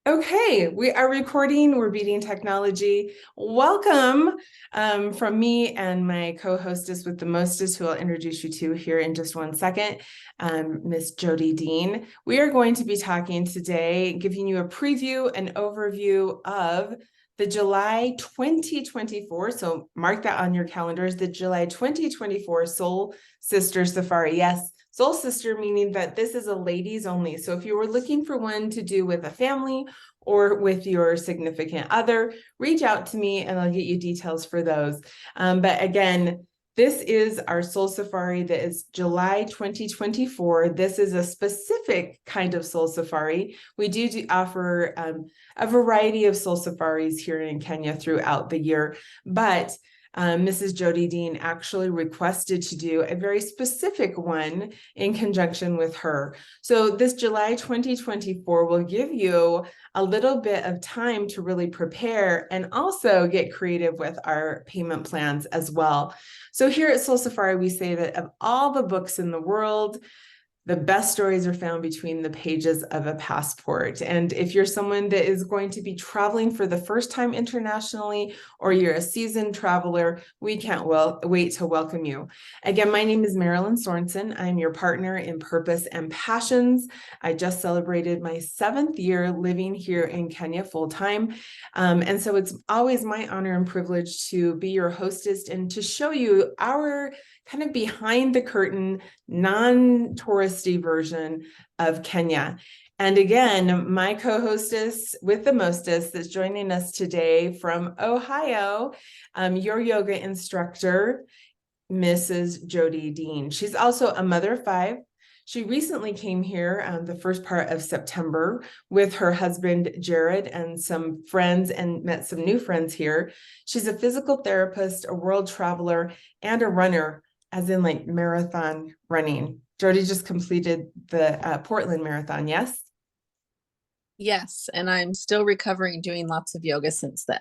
Okay, we are recording. We're beating technology. Welcome from me and my co-hostess with the mostest, who I'll introduce you to here in just one second, Miss Jody Dean. We are going to be talking today, giving you a preview, an overview of the July 2024. So mark that on your calendars, the July 2024 Soul Sister Safari. Yes. Soul Sister, meaning that this is a ladies only. So if you were looking for one to do with a family or with your significant other, reach out to me and I'll get you details for those. But again, this is our Soul Safari that is July 2024. This is a specific kind of Soul Safari. We do offer a variety of Soul Safaris here in Kenya throughout the year, but Mrs. Jody Dean actually requested to do a very specific one in conjunction with her. So this July 2024 will give you a little bit of time to really prepare and also get creative with our payment plans as well. So here at Soul Safari, we say that of all the books in the world, the best stories are found between the pages of a passport. And if you're someone that is going to be traveling for the first time internationally, or you're a seasoned traveler, we can't wait to welcome you. Again, my name is Marilyn Sorensen. I'm your partner in Purpose and Passions. I just celebrated my 7th year living here in Kenya full-time. And so it's always my honor and privilege to be your hostess and to show you our kind of behind the curtain, non-touristy version of Kenya. And again, my co-hostess with the mostest that's joining us today from Ohio, your yoga instructor, Mrs. Jody Dean. She's also a mother of 5. She recently came here the first part of September with her husband, Jared, and some friends, and met some new friends here. She's a physical therapist, a world traveler, and a runner, as in like marathon running. Jody just completed the Portland Marathon, yes? Yes, and I'm still recovering doing lots of yoga since then.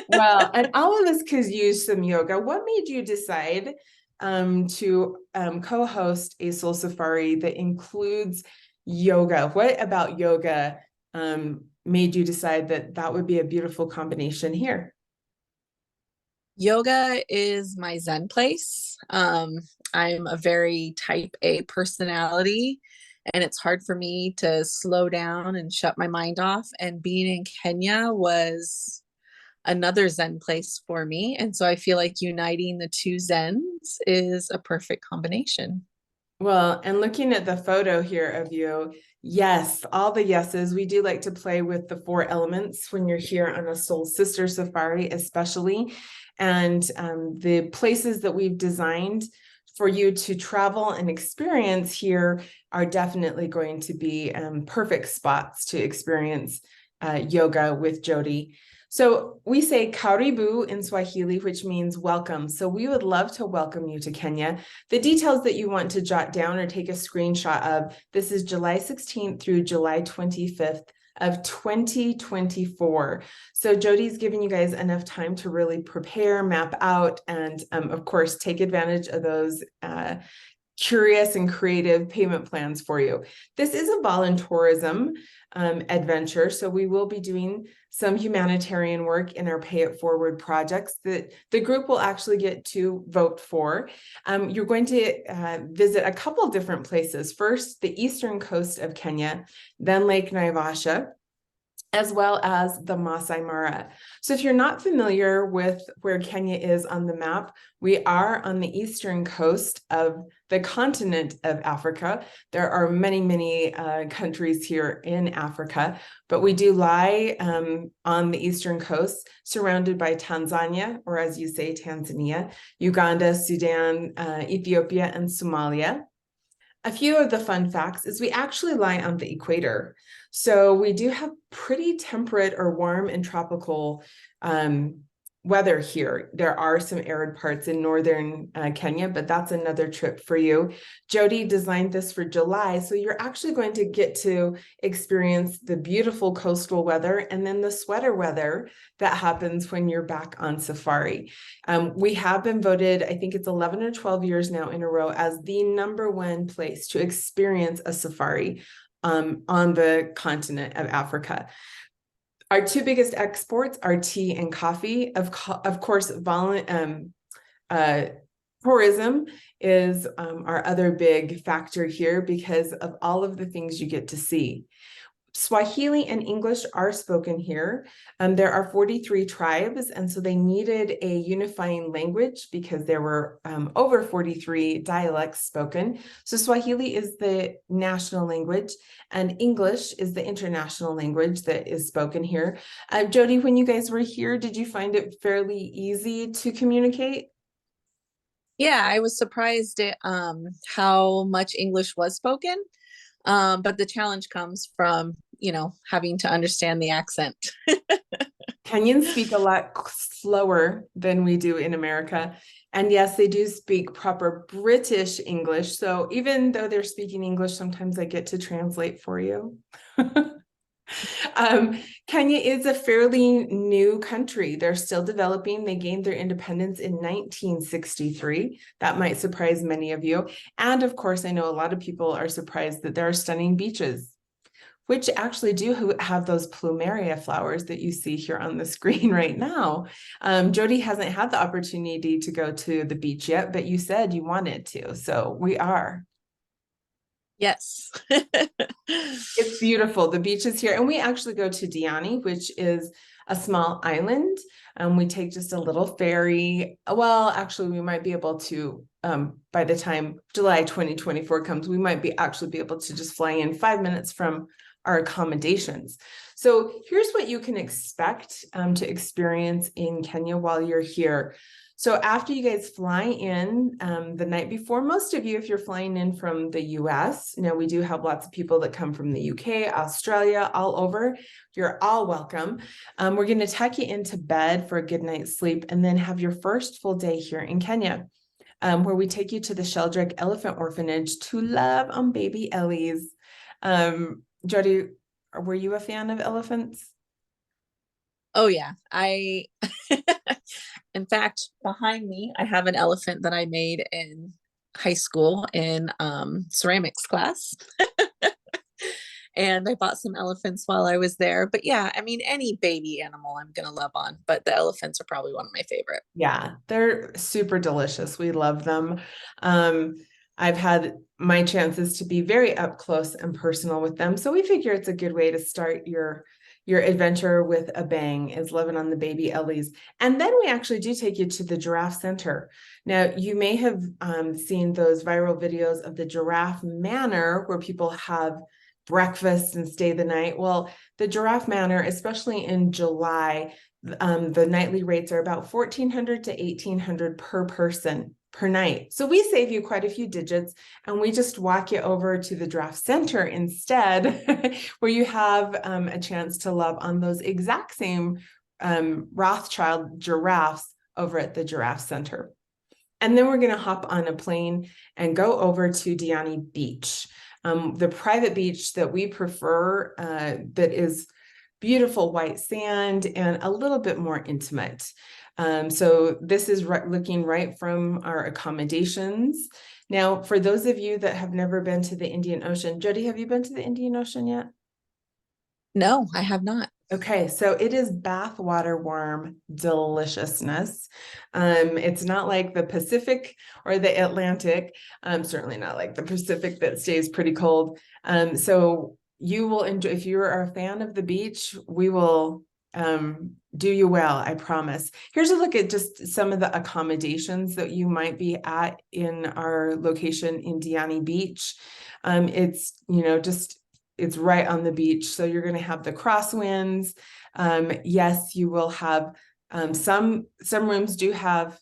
Well, and all of us could use some yoga. What made you decide to co-host a Soul Safari that includes yoga? What about yoga made you decide that that would be a beautiful combination here? Yoga is my Zen place. I'm a very type A personality, and it's hard for me to slow down and shut my mind off. And being in Kenya was another Zen place for me. And so I feel like uniting the two Zens is a perfect combination. Well, and looking at the photo here of you, yes, all the yeses. We do like to play with the 4 elements when you're here on a Soul Sister Safari, especially. And the places that we've designed for you to travel and experience here are definitely going to be perfect spots to experience yoga with Jody. So we say karibu in Swahili, which means welcome. So we would love to welcome you to Kenya. The details that you want to jot down or take a screenshot of, this is July 16th through July 25th of 2024. So Jody's giving you guys enough time to really prepare, map out, and of course, take advantage of those curious and creative payment plans for you. This is a voluntourism adventure, so we will be doing some humanitarian work in our Pay It Forward projects that the group will actually get to vote for. You're going to visit a couple different places. First, the eastern coast of Kenya, then Lake Naivasha, as well as the Masai Mara. So if you're not familiar with where Kenya is on the map, we are on the eastern coast of the continent of Africa. There are many, many countries here in Africa, but we do lie on the eastern coast, surrounded by Tanzania, or as you say, Tanzania, Uganda, Sudan, Ethiopia, and Somalia. A few of the fun facts is we actually lie on the equator. So we do have pretty temperate or warm and tropical weather here. There are some arid parts in northern Kenya, but that's another trip for you. Jody designed this for July, so you're actually going to get to experience the beautiful coastal weather and then the sweater weather that happens when you're back on safari. We have been voted, I think it's 11 or 12 years now in a row, as the #1 place to experience a safari on the continent of Africa. Our two biggest exports are tea and coffee. Of course, uh, tourism is our other big factor here because of all of the things you get to see. Swahili and English are spoken here. There are 43 tribes, and so they needed a unifying language because there were over 43 dialects spoken. So Swahili is the national language, and English is the international language that is spoken here. Jody, when you guys were here, did you find it fairly easy to communicate? Yeah, I was surprised at how much English was spoken. But the challenge comes from, having to understand the accent. Kenyans speak a lot slower than we do in America. And yes, they do speak proper British English. So even though they're speaking English, sometimes I get to translate for you. Kenya is a fairly new country. They're still developing. They gained their independence in 1963. That might surprise many of you. And of course, I know a lot of people are surprised that there are stunning beaches, which actually do have those plumeria flowers that you see here on the screen right now. Jody hasn't had the opportunity to go to the beach yet, but you said you wanted to, so we are. Yes. It's beautiful. The beaches here, and we actually go to Diani, which is a small island. We take just a little ferry. Well, actually, we might be able to, by the time July 2024 comes, we might actually be able to just fly in 5 minutes from our accommodations. So here's what you can expect to experience in Kenya while you're here. So after you guys fly in the night before, most of you, if you're flying in from the US, we do have lots of people that come from the UK, Australia, all over. You're all welcome. We're going to tuck you into bed for a good night's sleep and then have your first full day here in Kenya, where we take you to the Sheldrick Elephant Orphanage to love on baby Ellies. Jody, were you a fan of elephants? Oh yeah. In fact, behind me, I have an elephant that I made in high school in ceramics class. And I bought some elephants while I was there. But yeah, I mean, any baby animal I'm going to love on, but the elephants are probably one of my favorite. Yeah, they're super delicious. We love them. I've had my chances to be very up close and personal with them. So we figure it's a good way to start your adventure with a bang, is loving on the baby Ellies. And then we actually do take you to the Giraffe Center. Now, you may have seen those viral videos of the Giraffe Manor where people have breakfast and stay the night. Well, the Giraffe Manor, especially in July, the nightly rates are about $1,400 to $1,800 per person per night. So we save you quite a few digits, and we just walk you over to the Giraffe Center instead, where you have a chance to love on those exact same Rothschild giraffes over at the Giraffe Center. And then we're going to hop on a plane and go over to Diani Beach, the private beach that we prefer, that is beautiful white sand and a little bit more intimate. So this is looking right from our accommodations. Now, for those of you that have never been to the Indian Ocean, Jody, have you been to the Indian Ocean yet? No, I have not. Okay, so it is bathwater warm deliciousness. It's not like the Pacific or the Atlantic. Certainly not like the Pacific that stays pretty cold. So you will enjoy, if you are a fan of the beach, we will do you well, I promise. Here's a look at just some of the accommodations that you might be at in our location in Diani Beach. It's, it's right on the beach. So you're going to have the crosswinds. Yes, you will have some rooms do have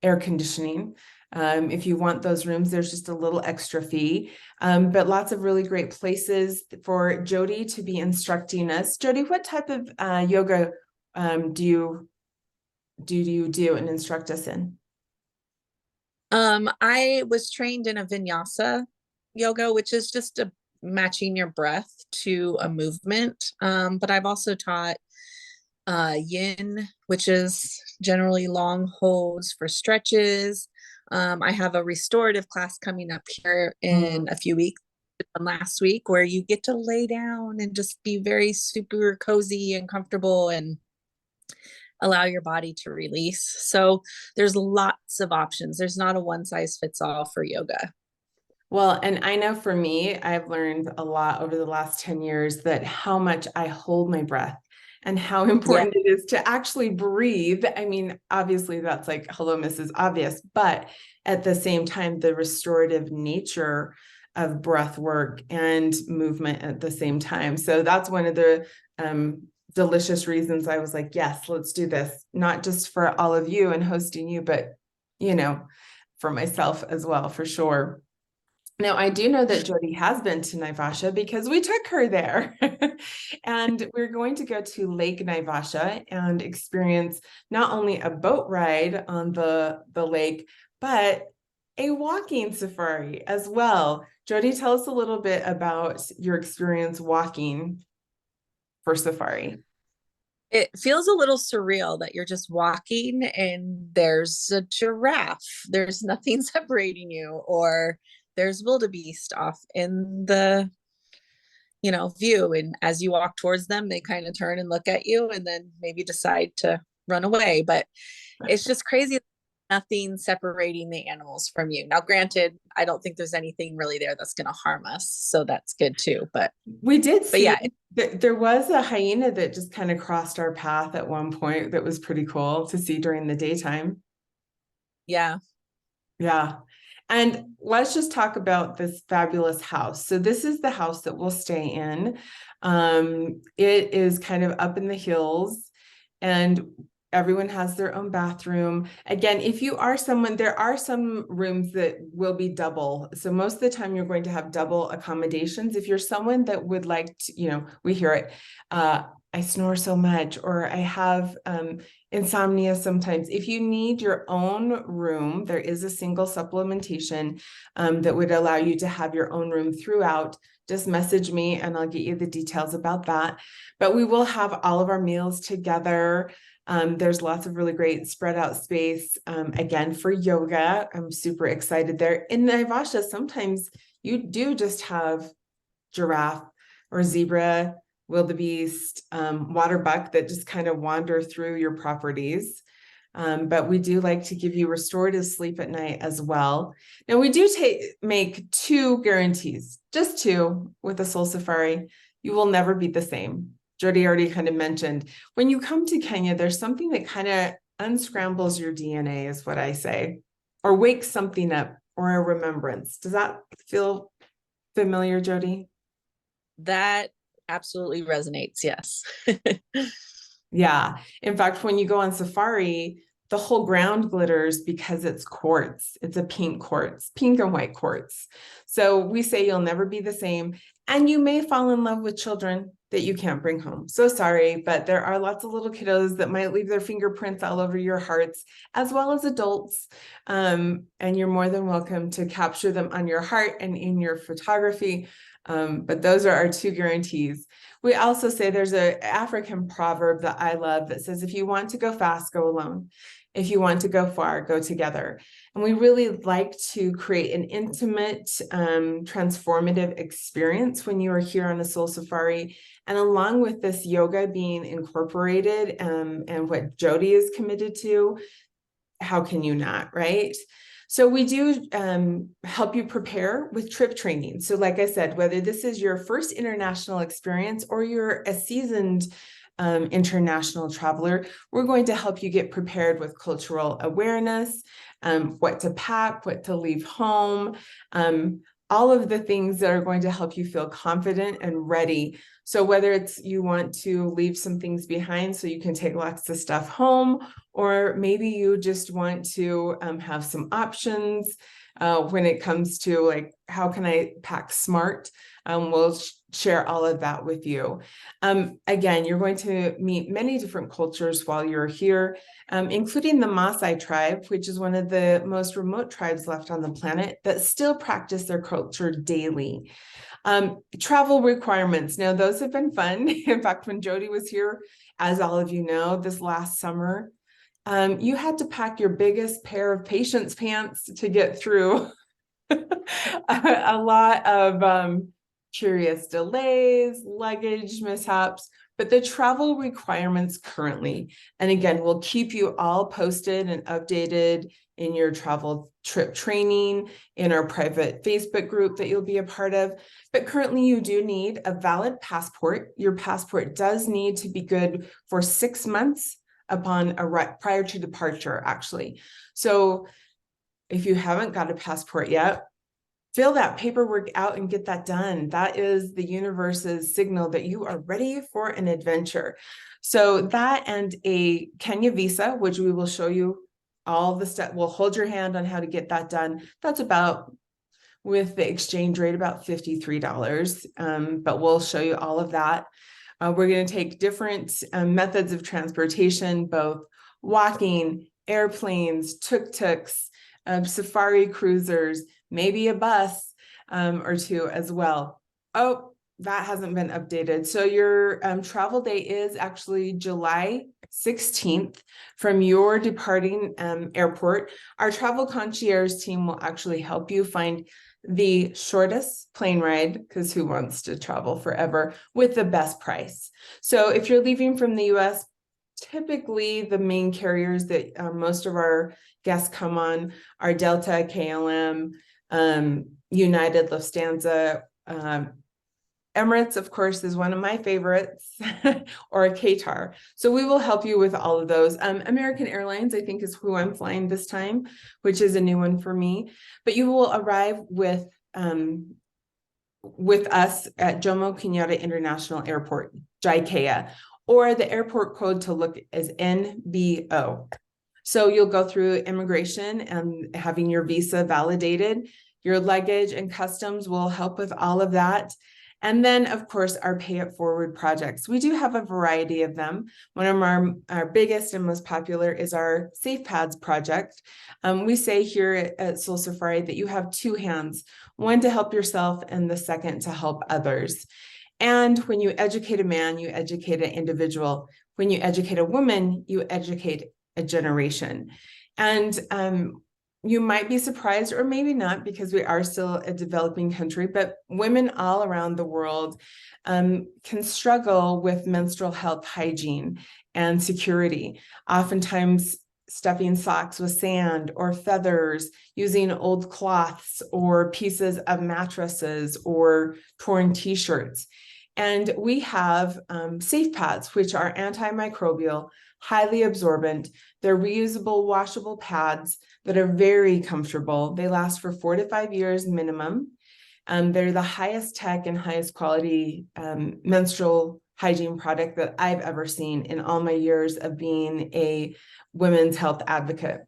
air conditioning. If you want those rooms, there's just a little extra fee, but lots of really great places for Jody to be instructing us. Jody, what type of yoga do you do and instruct us in? I was trained in a vinyasa yoga, which is just matching your breath to a movement. But I've also taught yin, which is generally long holds for stretches. I have a restorative class coming up here in a few weeks. last week where you get to lay down and just be very super cozy and comfortable and allow your body to release. So there's lots of options. There's not a one size fits all for yoga. Well, and I know for me, I've learned a lot over the last 10 years that how much I hold my breath and how Yeah. important it is to actually breathe. I mean, obviously that's like, hello, Mrs. Obvious, but at the same time, the restorative nature of breath work and movement at the same time. So that's one of the delicious reasons I was like, yes, let's do this, not just for all of you and hosting you, but, you know, for myself as well, for sure. Now, I do know that Jody has been to Naivasha because we took her there. And we're going to go to Lake Naivasha and experience not only a boat ride on the lake, but a walking safari as well. Jody, tell us a little bit about your experience walking for safari. It feels a little surreal that you're just walking and there's a giraffe. There's nothing separating you, or there's wildebeest off in the view. And as you walk towards them, they kind of turn and look at you and then maybe decide to run away. But it's just crazy. Nothing separating the animals from you. Now, granted, I don't think there's anything really there that's going to harm us. So that's good too. But we did see yeah, there was a hyena that just kind of crossed our path at one point that was pretty cool to see during the daytime. yeah. Yeah. And let's just talk about this fabulous house. So this is the house that we'll stay in. It is kind of up in the hills and everyone has their own bathroom. Again, if you are someone, there are some rooms that will be double. So most of the time you're going to have double accommodations. If you're someone that would like to, we hear it, I snore so much, or I have insomnia sometimes. If you need your own room, there is a single supplementation that would allow you to have your own room throughout. Just message me and I'll get you the details about that. But we will have all of our meals together. There's lots of really great spread out space. Again, for yoga, I'm super excited there. In Naivasha, sometimes you do just have giraffe or zebra, wildebeest, water buck that just kind of wander through your properties. But we do like to give you restorative sleep at night as well. Now we do make 2 guarantees, just 2 with the Soul Safari. You will never be the same. Jody already kind of mentioned, when you come to Kenya, there's something that kind of unscrambles your DNA, is what I say, or wakes something up, or a remembrance. Does that feel familiar, Jody? That absolutely resonates. Yes. Yeah. In fact, when you go on safari, the whole ground glitters because it's quartz. It's a pink quartz, pink and white quartz. So we say you'll never be the same. And you may fall in love with children that you can't bring home. So sorry, but there are lots of little kiddos that might leave their fingerprints all over your hearts, as well as adults. And you're more than welcome to capture them on your heart and in your photography. But those are our 2 guarantees. We also say there's an African proverb that I love that says, if you want to go fast, go alone. If you want to go far, go together. And we really like to create an intimate, transformative experience when you are here on a Soul Safari. And along with this yoga being incorporated, and what Jody is committed to, how can you not, right? So we do help you prepare with trip training. So like I said, whether this is your first international experience or you're a seasoned international traveler, we're going to help you get prepared with cultural awareness, what to pack, what to leave home, all of the things that are going to help you feel confident and ready. So whether it's you want to leave some things behind so you can take lots of stuff home, or maybe you just want to have some options when it comes to like, how can I pack smart? We'll share all of that with you. Again, you're going to meet many different cultures while you're here, including the Maasai tribe, which is one of the most remote tribes left on the planet that still practice their culture daily. Travel requirements. Now, those have been fun. In fact, when Jody was here, as all of you know, this last summer, you had to pack your biggest pair of patience pants to get through a lot of curious delays, luggage mishaps, but the travel requirements currently, and again, we'll keep you all posted and updated in your travel trip training, in our private Facebook group that you'll be a part of. But currently you do need a valid passport. Your passport does need to be good for 6 months upon prior to departure, actually. So if you haven't got a passport yet, fill that paperwork out and get that done. That is the universe's signal that you are ready for an adventure. So that and a Kenya visa, which we will show you all the steps. We'll hold your hand on how to get that done. That's about, with the exchange rate, about $53. But we'll show you all of that. We're going to take different methods of transportation, both walking, airplanes, tuk-tuks, safari cruisers, maybe a bus or two as well. Oh, that hasn't been updated. So your travel day is actually July 16th from your departing airport. Our travel concierge team will actually help you find the shortest plane ride, because who wants to travel forever, with the best price. So if you're leaving from the US, typically the main carriers that most of our guests come on are Delta, KLM, United, Lufthansa, Emirates, of course, is one of my favorites, or Qatar. So we will help you with all of those. American Airlines, I think, is who I'm flying this time, which is a new one for me. But you will arrive with us at Jomo Kenyatta International Airport, JKIA, or the airport code to look is NBO. So you'll go through immigration and having your visa validated. Your luggage and customs will help with all of that. And then, of course, our Pay It Forward projects. We do have a variety of them. One of our biggest and most popular is our Safe Pads project. We say here at Soul Safari that you have two hands, one to help yourself and the second to help others. And when you educate a man, you educate an individual. When you educate a woman, you educate a generation. And you might be surprised, or maybe not, because we are still a developing country, but women all around the world can struggle with menstrual health hygiene and security. Oftentimes stuffing socks with sand or feathers, using old cloths or pieces of mattresses or torn t-shirts. And we have Safe Pads, which are antimicrobial, highly absorbent. They're reusable, washable pads that are very comfortable. They last for 4 to 5 years minimum. They're the highest tech and highest quality menstrual hygiene product that I've ever seen in all my years of being a women's health advocate,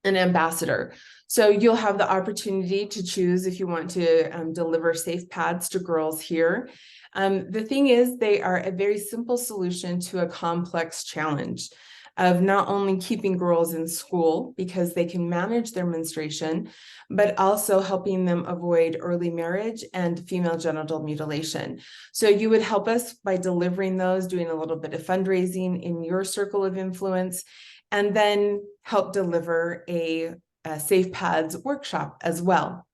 an ambassador. So you'll have the opportunity to choose if you want to deliver safe pads to girls here. The thing is, they are a very simple solution to a complex challenge of not only keeping girls in school because they can manage their menstruation, but also helping them avoid early marriage and female genital mutilation. So you would help us by delivering those, doing a little bit of fundraising in your circle of influence, and then help deliver a Safe Pads workshop as well.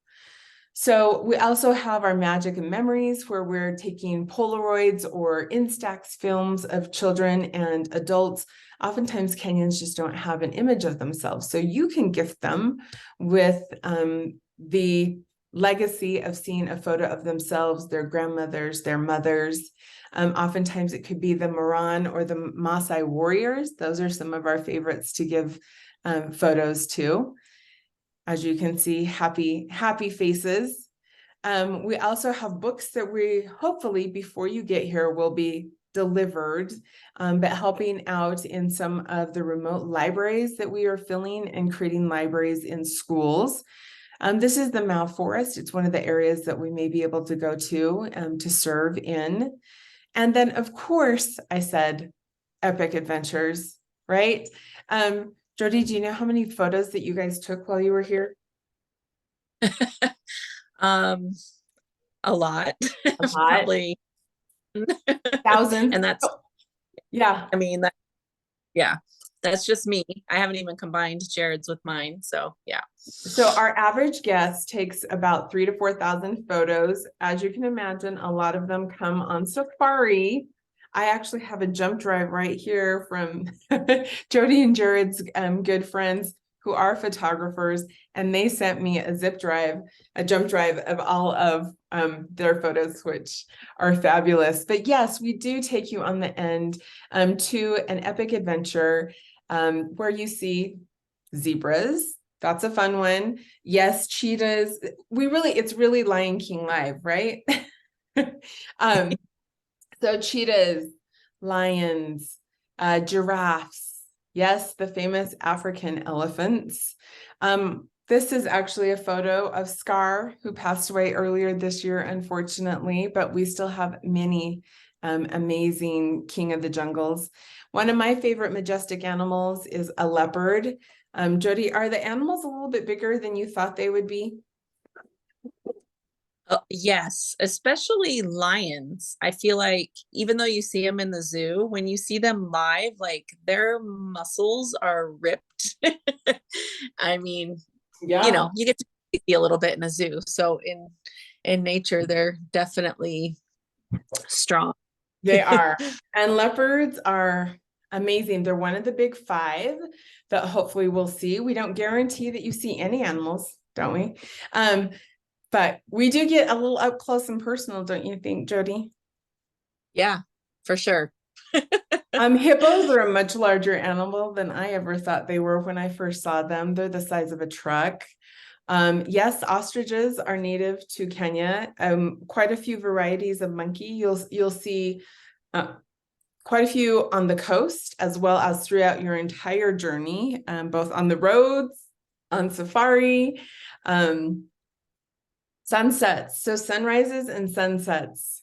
So we also have our Magic and Memories, where we're taking Polaroids or Instax films of children and adults. Oftentimes Kenyans just don't have an image of themselves. So you can gift them with the legacy of seeing a photo of themselves, their grandmothers, their mothers. Oftentimes it could be the Moran or the Maasai warriors. Those are some of our favorites to give photos to. As you can see, happy faces. We also have books that we hopefully before you get here will be delivered, but helping out in some of the remote libraries that we are filling and creating libraries in schools. This is the Mau Forest. It's one of the areas that we may be able to go to serve in. And then, of course, I said epic adventures, right? Jody, do you know how many photos that you guys took while you were here? A lot. A lot. Probably. Thousands. And that's, yeah. I mean, that, yeah. that's just me. I haven't even combined Jared's with mine. So yeah. So our average guest takes about 3,000 to 4,000 photos. As you can imagine, a lot of them come on safari. I actually have a jump drive right here from Jody and Jared's good friends who are photographers, and they sent me a jump drive of all of their photos, which are fabulous. But yes, we do take you on the end to an epic adventure where you see zebras. That's a fun one. Yes, cheetahs. It's really Lion King live, right? So cheetahs, lions, giraffes. Yes, the famous African elephants. This is actually a photo of Scar, who passed away earlier this year, unfortunately, but we still have many amazing king of the jungles. One of my favorite majestic animals is a leopard. Jody, are the animals a little bit bigger than you thought they would be? Yes, especially lions. I feel like even though you see them in the zoo, when you see them live, like their muscles are ripped. I mean, Yeah, you get to see a little bit in a zoo. So in nature, they're definitely strong. they are. And leopards are amazing. They're one of the big five that hopefully we'll see. We don't guarantee that you see any animals, don't we? But we do get a little up close and personal, don't you think, Jody? Yeah, for sure. Hippos are a much larger animal than I ever thought they were when I first saw them. They're the size of a truck. Yes, ostriches are native to Kenya. Quite a few varieties of monkey. You'll see quite a few on the coast, as well as throughout your entire journey, both on the roads, on safari, sunsets. So sunrises and sunsets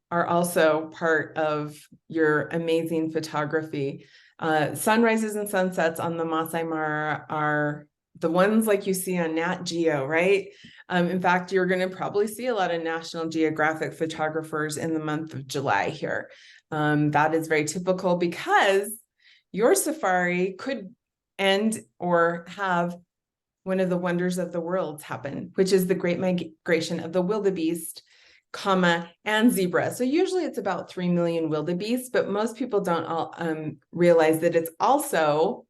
are also part of your amazing photography. Sunrises and sunsets on the Masai Mara are the ones like you see on Nat Geo, right? In fact, you're going to probably see a lot of National Geographic photographers in the month of July here. That is very typical because your safari could end or have one of the wonders of the world happen, which is the great migration of the wildebeest, and zebra. So usually it's about 3 million wildebeest, but most people don't realize that it's also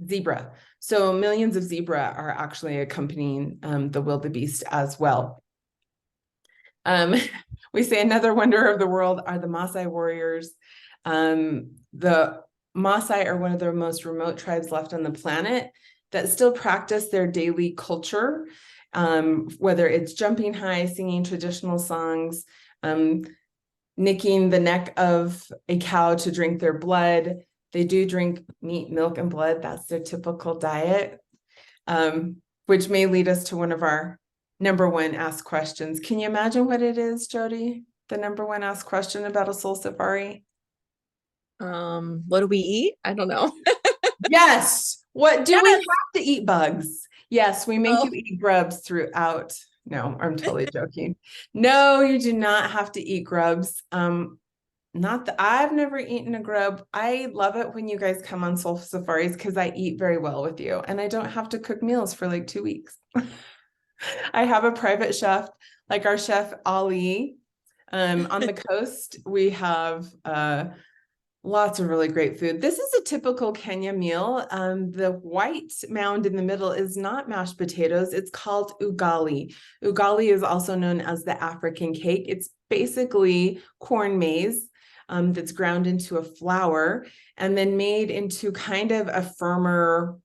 zebra. So millions of zebra are actually accompanying the wildebeest as well. We say another wonder of the world are the Maasai warriors. The Maasai are one of the most remote tribes left on the planet that still practice their daily culture, whether it's jumping high, singing traditional songs, nicking the neck of a cow to drink their blood. They do drink meat, milk, and blood. That's their typical diet, which may lead us to one of our number one asked questions. Can you imagine what it is, Jody? The number one asked question about a soul safari? What do we eat? I don't know. Yes. What do we Yes. have to eat bugs? Yes, we make Oh. you eat grubs throughout. No, I'm totally joking. No, you do not have to eat grubs. Not that I've never eaten a grub. I love it when you guys come on soul safaris because I eat very well with you and I don't have to cook meals for like 2 weeks. I have a private chef, like our chef Ali. On the coast, we have lots of really great food. This is a typical Kenya meal. The white mound in the middle is not mashed potatoes. It's called ugali. Ugali is also known as the African cake. It's basically corn maize that's ground into a flour and then made into kind of a firmer,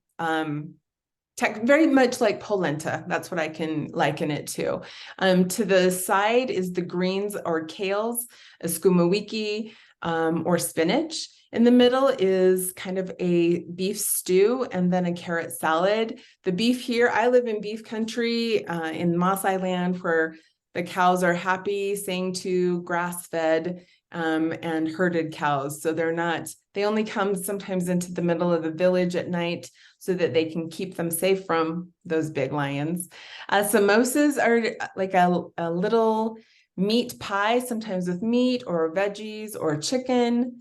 very much like polenta. That's what I can liken it to. To the side is the greens or kales, a sukuma wiki, or spinach. In the middle is kind of a beef stew and then a carrot salad. The beef here, I live in beef country in Maasai land where the cows are happy, saying to grass-fed and herded cows. So they only come sometimes into the middle of the village at night so that they can keep them safe from those big lions. Samosas are like a little meat pie, sometimes with meat or veggies or chicken.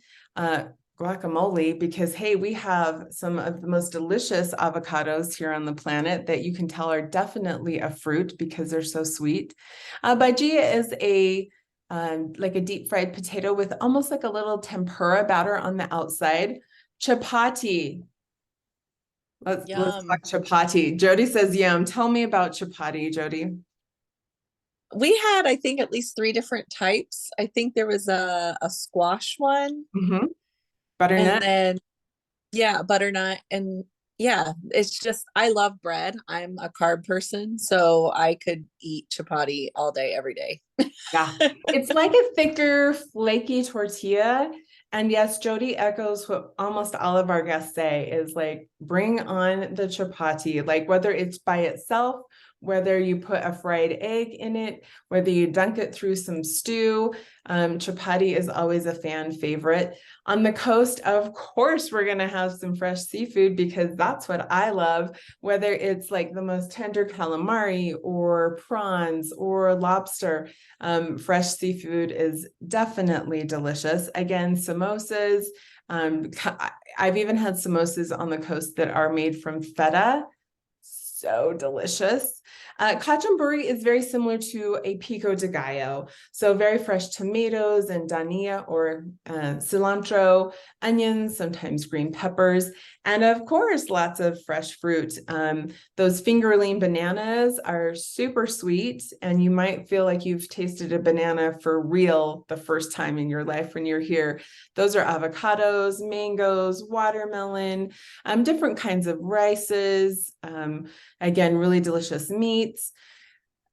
guacamole because, hey, we have some of the most delicious avocados here on the planet that you can tell are definitely a fruit because they're so sweet. Bhajia is a like a deep fried potato with almost like a little tempura batter on the outside. Chapati. Let's Yum. talk chapati. Jody says yum. Tell me about chapati, Jody. We had, I think, at least three different types. I think there was a squash one, Mm-hmm. and Butternut. then yeah, butternut, and yeah, it's just I love bread. I'm a carb person, so I could eat chapati all day, every day. Yeah, it's like a thicker, flaky tortilla. And yes, Jody echoes what almost all of our guests say is like, bring on the chapati, like whether it's by itself, whether you put a fried egg in it, whether you dunk it through some stew. Chapati is always a fan favorite. On the coast, of course, we're going to have some fresh seafood because that's what I love, whether it's like the most tender calamari or prawns or lobster. Fresh seafood is definitely delicious. Again, samosas. I've even had samosas on the coast that are made from feta. So delicious. Cacciamburi is very similar to a pico de gallo. So very fresh tomatoes and dania or cilantro, onions, sometimes green peppers, and of course, lots of fresh fruit. Those fingerling bananas are super sweet, and you might feel like you've tasted a banana for real the first time in your life when you're here. Those are avocados, mangoes, watermelon, different kinds of rices. Again, really delicious meats.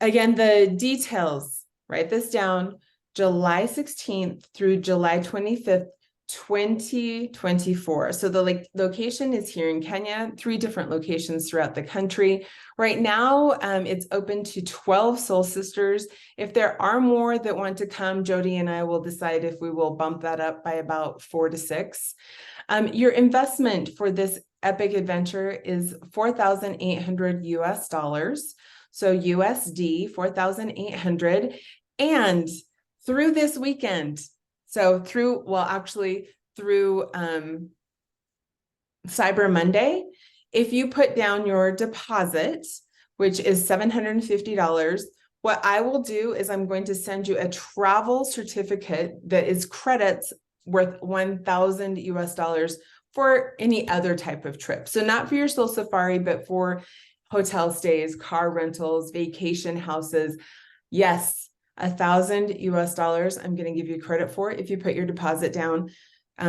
Again, the details, write this down, July 16th through July 25th, 2024. So the location is here in Kenya, 3 different locations throughout the country. Right now, it's open to 12 Soul Sisters. If there are more that want to come, Jody and I will decide if we will bump that up by about 4 to 6. Your investment for this epic adventure is 4,800 US dollars. So USD 4,800. And through this weekend, so through Cyber Monday, if you put down your deposit, which is $750, what I will do is I'm going to send you a travel certificate that is credits worth 1,000 US dollars for any other type of trip. So not for your Soul Safari, but for hotel stays, car rentals, vacation houses. Yes, 1,000 US dollars I'm going to give you credit for if you put your deposit down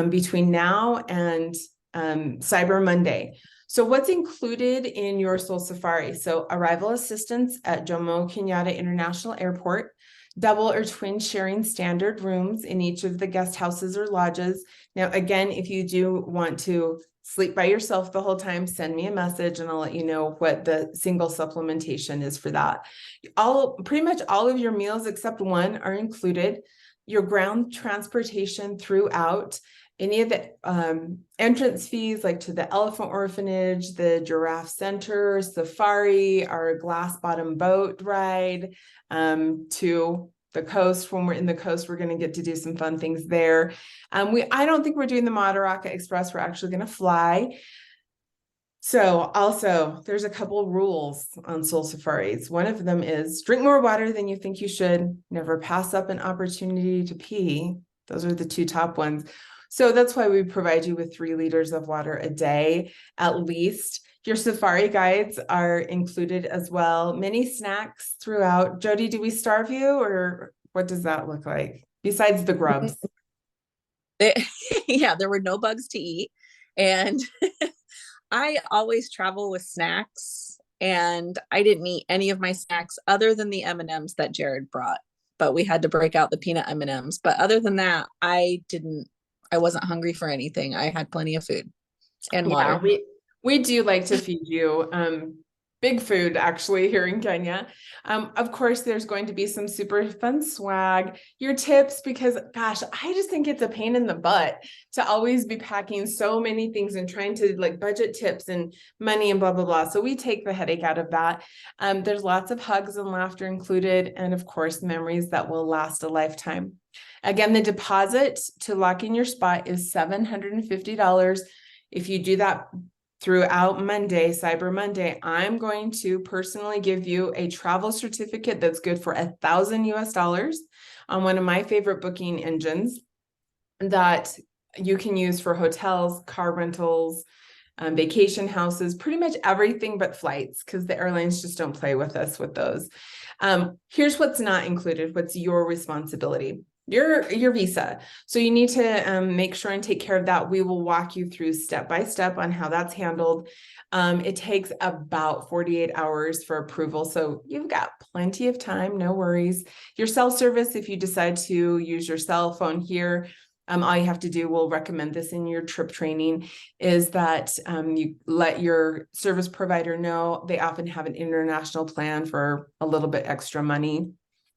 between now and Cyber Monday. So what's included in your Soul Safari? So arrival assistance at Jomo Kenyatta International Airport, double or twin sharing standard rooms in each of the guest houses or lodges. Now, again, if you do want to sleep by yourself the whole time, send me a message and I'll let you know what the single supplementation is for that. Pretty much all of your meals except one are included. Your ground transportation throughout, any of the entrance fees, like to the elephant orphanage, the giraffe center, safari, our glass bottom boat ride to the coast. When we're in the coast, we're going to get to do some fun things there. I don't think we're doing the Madaraka Express. We're actually going to fly. So also, there's a couple rules on Soul Safaris. One of them is drink more water than you think you should. Never pass up an opportunity to pee. Those are the 2 top ones. So that's why we provide you with 3 liters of water a day, at least. Your safari guides are included as well. Many snacks throughout. Jody, do we starve you or what does that look like? Besides the grubs. Yeah, there were no bugs to eat. And I always travel with snacks, and I didn't eat any of my snacks other than the M&Ms that Jared brought. But we had to break out the peanut M&Ms. But other than that, I wasn't hungry for anything. I had plenty of food and Yeah, water. we do like to feed you. big food actually here in Kenya. Of course, there's going to be some super fun swag, your tips, because gosh, I just think it's a pain in the butt to always be packing so many things and trying to like budget tips and money and blah, blah, blah. So we take the headache out of that. There's lots of hugs and laughter included, and of course, memories that will last a lifetime. Again, the deposit to lock in your spot is $750. If you do that throughout Monday, Cyber Monday, I'm going to personally give you a travel certificate that's good for $1,000 on one of my favorite booking engines that you can use for hotels, car rentals, vacation houses, pretty much everything but flights, because the airlines just don't play with us with those. Here's what's not included. What's your responsibility? Your visa. So you need to make sure and take care of that. We will walk you through step by step on how that's handled. It takes about 48 hours for approval. So you've got plenty of time, no worries. Your cell service, if you decide to use your cell phone here, all you have to do, we'll recommend this in your trip training, is that you let your service provider know. They often have an international plan for a little bit extra money.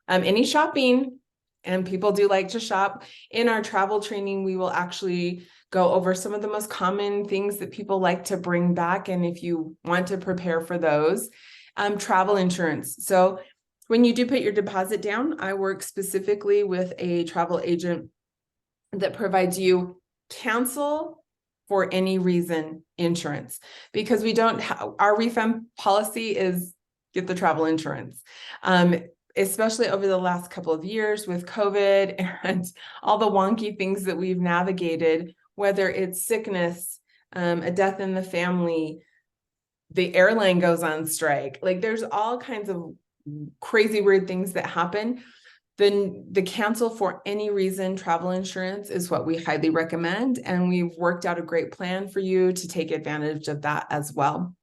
Any shopping, and people do like to shop. In our travel training, we will actually go over some of the most common things that people like to bring back. And if you want to prepare for those, travel insurance. So when you do put your deposit down, I work specifically with a travel agent that provides you cancel for any reason insurance, because we don't our refund policy is get the travel insurance. Especially over the last couple of years with COVID and all the wonky things that we've navigated, whether it's sickness, a death in the family, the airline goes on strike. Like there's all kinds of crazy, weird things that happen. Then the cancel for any reason travel insurance is what we highly recommend. And we've worked out a great plan for you to take advantage of that as well.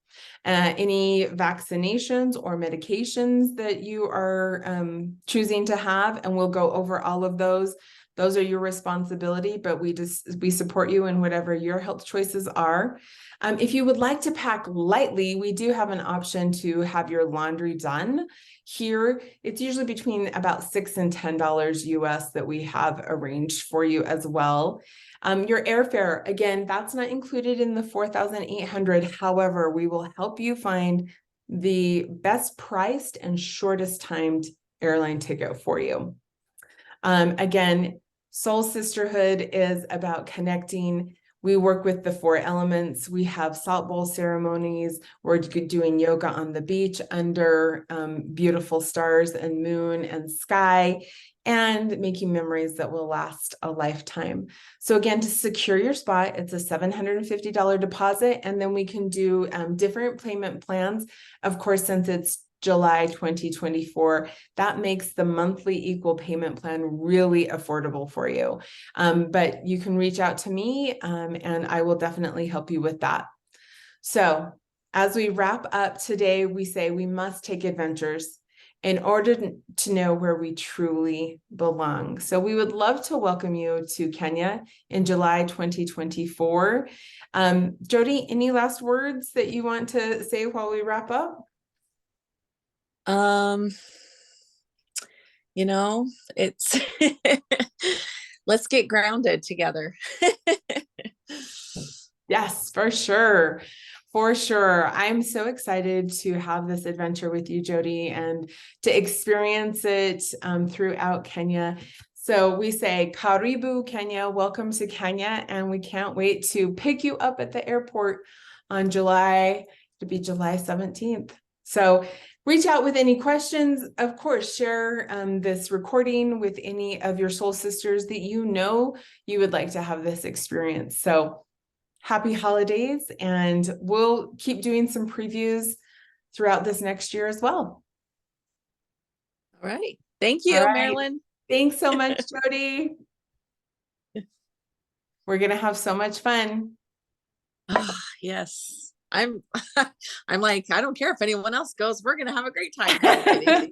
Any vaccinations or medications that you are choosing to have, and we'll go over all of those. Those are your responsibility, but we support you in whatever your health choices are. If you would like to pack lightly, we do have an option to have your laundry done here. It's usually between about $6 and $10 US that we have arranged for you as well. Your airfare, again, that's not included in the 4,800. However, we will help you find the best priced and shortest timed airline ticket for you. Again, Soul Sisterhood is about connecting. We work with the 4 elements. We have salt bowl ceremonies. We're doing yoga on the beach under beautiful stars and moon and sky, and making memories that will last a lifetime. So again, to secure your spot, it's a $750 deposit, and then we can do different payment plans. Of course, since it's July 2024, that makes the monthly equal payment plan really affordable for you. But you can reach out to me and I will definitely help you with that. So as we wrap up today, we say we must take adventures in order to know where we truly belong. So we would love to welcome you to Kenya in July 2024. Jody, any last words that you want to say while we wrap up? It's let's get grounded together. Yes, for sure. For sure. I'm so excited to have this adventure with you, Jody, and to experience it throughout Kenya. So we say, Karibu Kenya, welcome to Kenya, and we can't wait to pick you up at the airport on July 17th. So reach out with any questions. Of course, share this recording with any of your soul sisters that you know you would like to have this experience. So happy holidays, and we'll keep doing some previews throughout this next year as well. All right. Thank you, Marilyn. Thanks so much, Jody. We're going to have so much fun. Yes. I'm like, I don't care if anyone else goes. We're going to have a great time.